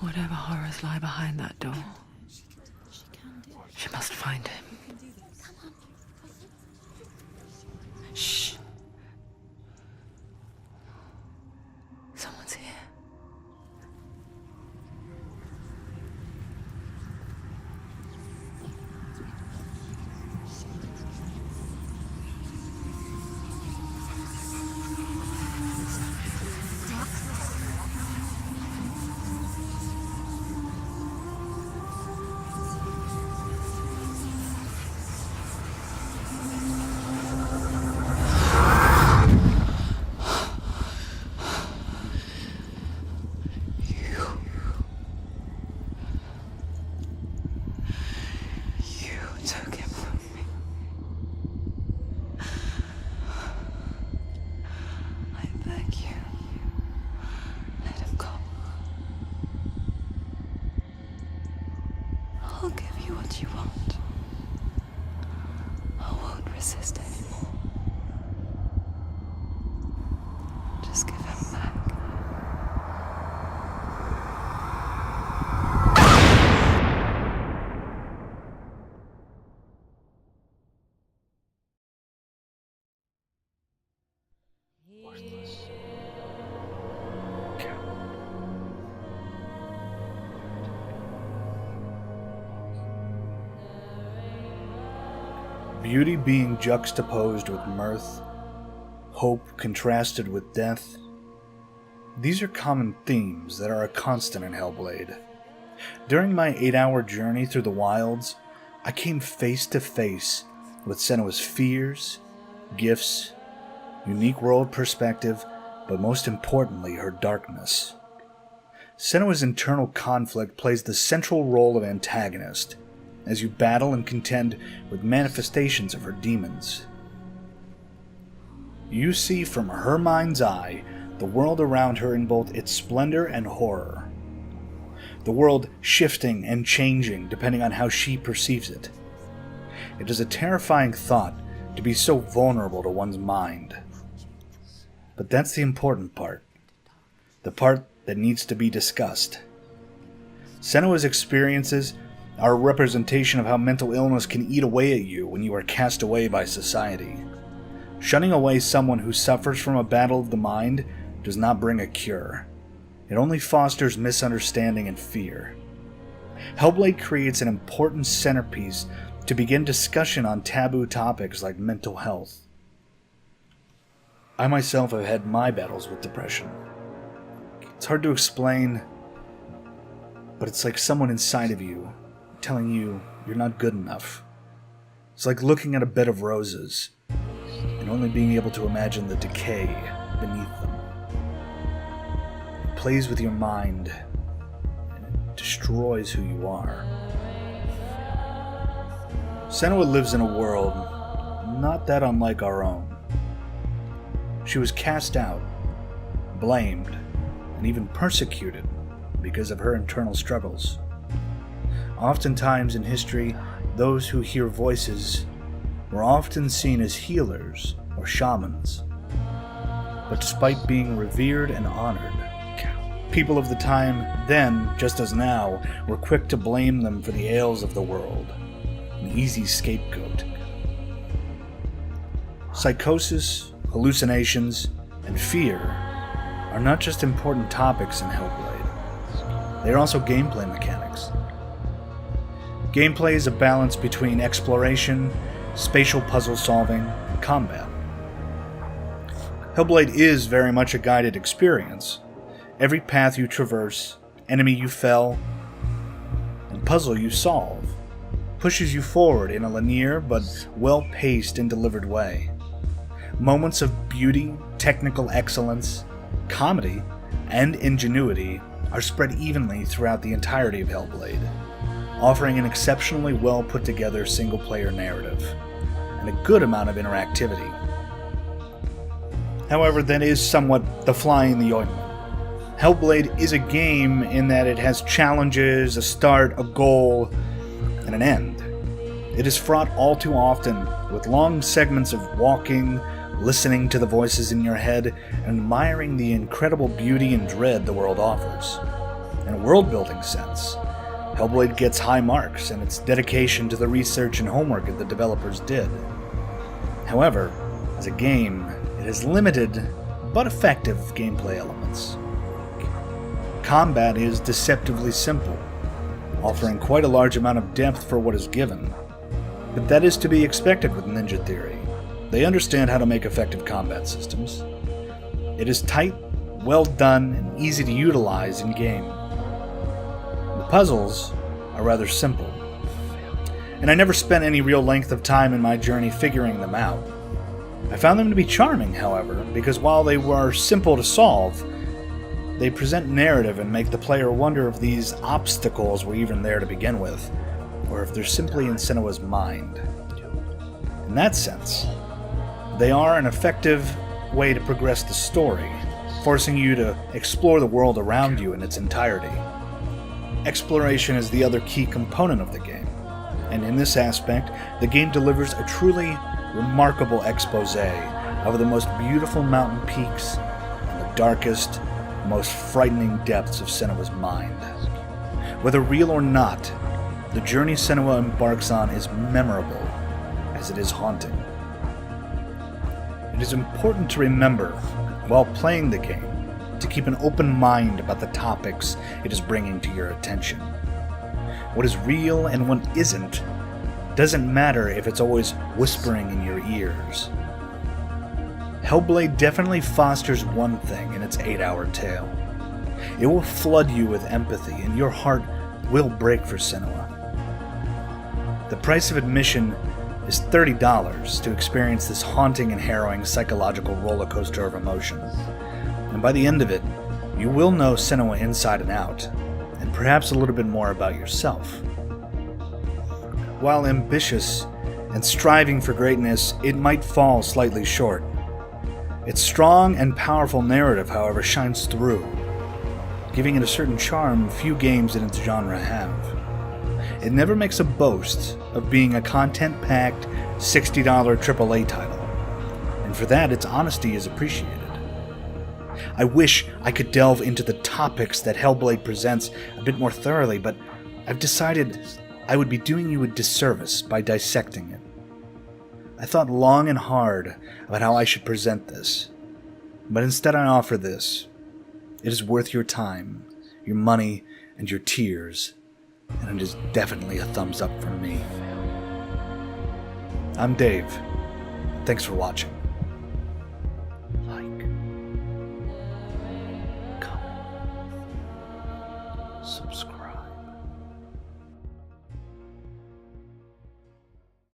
Whatever horrors lie behind that door, she must find him. Shh. Someone's here. Took him from me. I beg you, let him go. I'll give you what you want. I won't resist anymore. Just give him back. Beauty being juxtaposed with mirth, hope contrasted with death. These are common themes that are a constant in Hellblade. During my 8-hour journey through the wilds, I came face to face with Senua's fears, gifts, unique world perspective, but most importantly, her darkness. Senua's internal conflict plays the central role of antagonist, as you battle and contend with manifestations of her demons. You see from her mind's eye the world around her in both its splendor and horror. The world shifting and changing depending on how she perceives it. It is a terrifying thought to be so vulnerable to one's mind. But that's the important part. The part that needs to be discussed. Senua's experiences are a representation of how mental illness can eat away at you when you are cast away by society. Shunning away someone who suffers from a battle of the mind does not bring a cure. It only fosters misunderstanding and fear. Hellblade creates an important centerpiece to begin discussion on taboo topics like mental health. I myself have had my battles with depression. It's hard to explain, but it's like someone inside of you telling you you're not good enough. It's like looking at a bed of roses and only being able to imagine the decay beneath them. It plays with your mind and it destroys who you are. Senua lives in a world not that unlike our own. She was cast out, blamed, and even persecuted because of her internal struggles. Oftentimes in history, those who hear voices were often seen as healers or shamans. But despite being revered and honored, people of the time then, just as now, were quick to blame them for the ails of the world, an easy scapegoat. Psychosis, hallucinations, and fear are not just important topics in Hellblade. They are also gameplay mechanics. Gameplay is a balance between exploration, spatial puzzle solving, and combat. Hellblade is very much a guided experience. Every path you traverse, enemy you fell, and puzzle you solve pushes you forward in a linear but well-paced and delivered way. Moments of beauty, technical excellence, comedy, and ingenuity are spread evenly throughout the entirety of Hellblade, offering an exceptionally well put together single-player narrative, and a good amount of interactivity. However, that is somewhat the fly in the ointment. Hellblade is a game in that it has challenges, a start, a goal, and an end. It is fraught all too often with long segments of walking, listening to the voices in your head, and admiring the incredible beauty and dread the world offers. In a world-building sense, Hellblade gets high marks in its dedication to the research and homework that the developers did. However, as a game, it has limited but effective gameplay elements. Combat is deceptively simple, offering quite a large amount of depth for what is given. But that is to be expected with Ninja Theory. They understand how to make effective combat systems. It is tight, well done, and easy to utilize in-game. The puzzles are rather simple, and I never spent any real length of time in my journey figuring them out. I found them to be charming, however, because while they were simple to solve, they present narrative and make the player wonder if these obstacles were even there to begin with, or if they're simply in Senua's mind. In that sense, they are an effective way to progress the story, forcing you to explore the world around you in its entirety. Exploration is the other key component of the game, and in this aspect, the game delivers a truly remarkable expose of the most beautiful mountain peaks and the darkest, most frightening depths of Senua's mind. Whether real or not, the journey Senua embarks on is memorable, as it is haunting. It is important to remember, while playing the game, to keep an open mind about the topics it is bringing to your attention. What is real and what isn't doesn't matter if it's always whispering in your ears. Hellblade definitely fosters one thing in its 8-hour tale. It will flood you with empathy, and your heart will break for Senua. The price of admission is $30 to experience this haunting and harrowing psychological roller coaster of emotion. And by the end of it, you will know Senua inside and out, and perhaps a little bit more about yourself. While ambitious and striving for greatness, it might fall slightly short. Its strong and powerful narrative, however, shines through, giving it a certain charm few games in its genre have. It never makes a boast of being a content-packed $60 AAA title, and for that its honesty is appreciated. I wish I could delve into the topics that Hellblade presents a bit more thoroughly, but I've decided I would be doing you a disservice by dissecting it. I thought long and hard about how I should present this, but instead I offer this. It is worth your time, your money, and your tears, and it is definitely a thumbs up from me. I'm Dave. Thanks for watching. Like, comment, subscribe.